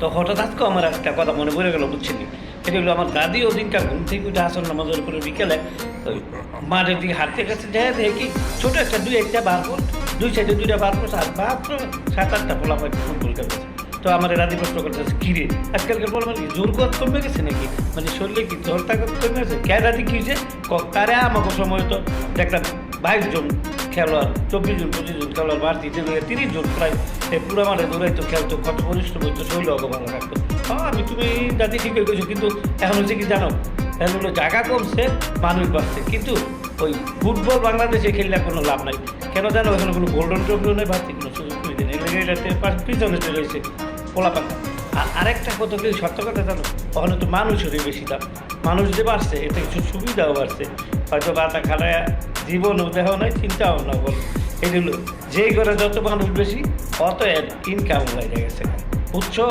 তো হঠাৎ আজকে আমার একটা কথা মনে পড়ে গেল, বুঝছেন? এটা হলো আমার দাদি ওদিনকার ঘুম থেকে উঠে আসন নামাজের করে বিকেলে ওই মাঠের দিকে হাঁটতে কাছে যায়, দেখে কি ছোটো একটা একটা বারফুট, দুই সাইডে দুইটা বারফুট, আর মাত্র 7-8টা পোলা পাই ফুটবল খেলতেছে। তো আমার রাজি প্রশ্ন করতেছে, কী রে আজকালকার বল মানে কি জোর কত কমে গেছে নাকি, মানে শরীরে কি জোর তাকত কমে গেছে? কে রাজি কী যে তারে আমাকে সময় তো দেখলাম 22 জন খেলোয়াড়, 24 জন 25 জন খেলোয়াড় বাড়তি 30 জন প্রায় পুরো মাঠে দৌড়াইতো, খেলতো, কত পরিশ্রম হইতো, শরীর অগ ভালো রাখতো। আমি তুমি দাদি ঠিক হয়ে গেছো, কিন্তু এখন হচ্ছে কি জানো, এখন হলো জায়গা কমছে, মানুষ বাড়ছে, কিন্তু ওই ফুটবল বাংলাদেশে খেললে কোনো লাভ নাই। কেন জানো, এখানে কোনো গোল্ডেন ট্রফিও নেই, বাড়তি কোনো সুযোগ সুবিধা নেই, এটাতে পিছনে চলে রয়েছে পোলাপাতা। আর আরেকটা কথা কি সত্য কথা জানো, ওখানে তো মানুষেরই বেশি দাম, মানুষ যে বাড়ছে এতে কিছু সুবিধাও বাড়ছে, হয়তো বাতা খাটায় জীবনও দেহ নাই, চিন্তাও না বল। এই হলো যেই করে যত মানুষ বেশি অত ইনকাম হয়ে গেছে, বুঝছো?